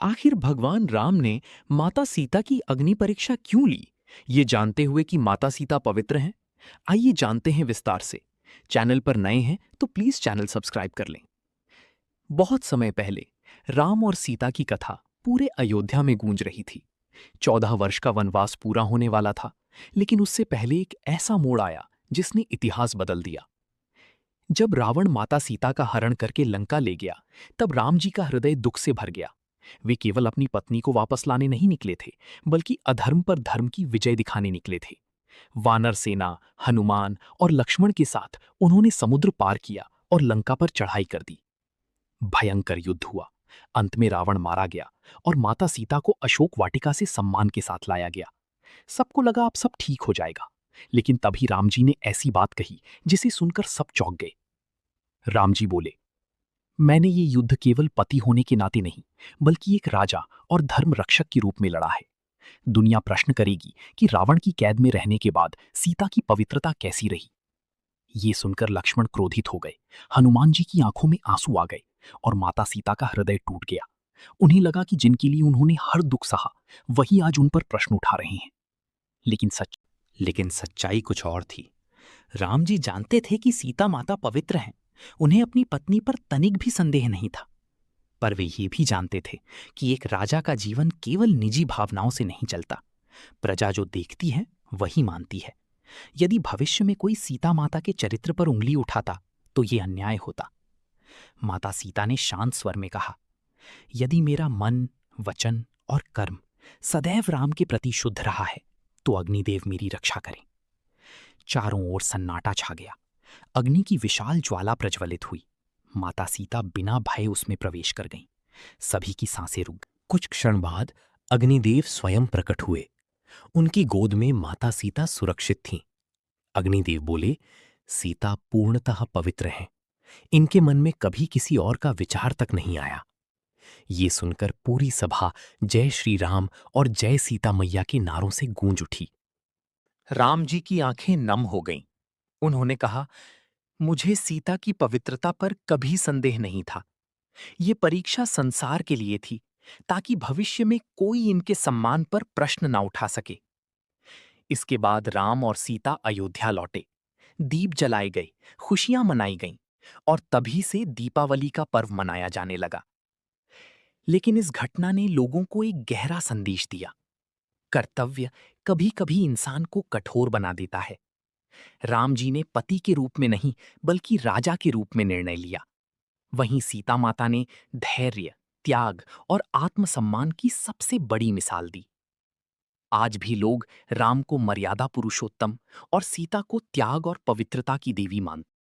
आखिर भगवान राम ने माता सीता की अग्नि परीक्षा क्यों ली, ये जानते हुए कि माता सीता पवित्र हैं? आइए जानते हैं विस्तार से। चैनल पर नए हैं तो प्लीज चैनल सब्सक्राइब कर लें। बहुत समय पहले राम और सीता की कथा पूरे अयोध्या में गूंज रही थी। 14 वर्ष का वनवास पूरा होने वाला था, लेकिन उससे पहले एक ऐसा मोड़ आया जिसने इतिहास बदल दिया। जब रावण माता सीता का हरण करके लंका ले गया, तब राम जी का हृदय दुख से भर गया। वे केवल अपनी पत्नी को वापस लाने नहीं निकले थे, बल्कि अधर्म पर धर्म की विजय दिखाने निकले थे। वानर सेना, हनुमान और लक्ष्मण के साथ उन्होंने समुद्र पार किया और लंका पर चढ़ाई कर दी। भयंकर युद्ध हुआ। अंत में रावण मारा गया और माता सीता को अशोक वाटिका से सम्मान के साथ लाया गया। सबको लगा अब सब ठीक हो जाएगा, लेकिन तभी राम जी ने ऐसी बात कही जिसे सुनकर सब चौंक गए। राम जी बोले, मैंने ये युद्ध केवल पति होने के नाते नहीं, बल्कि एक राजा और धर्म रक्षक के रूप में लड़ा है। दुनिया प्रश्न करेगी कि रावण की कैद में रहने के बाद सीता की पवित्रता कैसी रही। ये सुनकर लक्ष्मण क्रोधित हो गए, हनुमान जी की आंखों में आंसू आ गए और माता सीता का हृदय टूट गया। उन्हें लगा कि जिनके लिए उन्होंने हर दुख सहा, वही आज उन पर प्रश्न उठा रहे हैं। लेकिन सच लेकिन सच्चाई कुछ और थी। राम जी जानते थे कि सीता माता पवित्र हैं। उन्हें अपनी पत्नी पर तनिक भी संदेह नहीं था। पर वे ये भी जानते थे कि एक राजा का जीवन केवल निजी भावनाओं से नहीं चलता। प्रजा जो देखती है वही मानती है। यदि भविष्य में कोई सीता माता के चरित्र पर उंगली उठाता तो ये अन्याय होता। माता सीता ने शांत स्वर में कहा, यदि मेरा मन, वचन और कर्म सदैव राम के प्रति शुद्ध रहा है तो अग्निदेव मेरी रक्षा करें। चारों ओर सन्नाटा छा गया। अग्नि की विशाल ज्वाला प्रज्वलित हुई। माता सीता बिना भय उसमें प्रवेश कर गईं। सभी की सांसें रुक गईं। कुछ क्षण बाद अग्निदेव स्वयं प्रकट हुए। उनकी गोद में माता सीता सुरक्षित थीं। अग्निदेव बोले, सीता पूर्णतः पवित्र हैं। इनके मन में कभी किसी और का विचार तक नहीं आया। ये सुनकर पूरी सभा जय श्री राम और जय सीता मैया के नारों से गूंज उठी। राम जी की आंखें नम हो गईं। उन्होंने कहा, मुझे सीता की पवित्रता पर कभी संदेह नहीं था। ये परीक्षा संसार के लिए थी, ताकि भविष्य में कोई इनके सम्मान पर प्रश्न ना उठा सके। इसके बाद राम और सीता अयोध्या लौटे। दीप जलाए गए, खुशियां मनाई गईं और तभी से दीपावली का पर्व मनाया जाने लगा। लेकिन इस घटना ने लोगों को एक गहरा संदेश दिया। कर्तव्य कभी-कभी इंसान को कठोर बना देता है। राम जी ने पति के रूप में नहीं, बल्कि राजा के रूप में निर्णय लिया। वहीं सीता माता ने धैर्य, त्याग और आत्मसम्मान की सबसे बड़ी मिसाल दी। आज भी लोग राम को मर्यादा पुरुषोत्तम और सीता को त्याग और पवित्रता की देवी मानते हैं।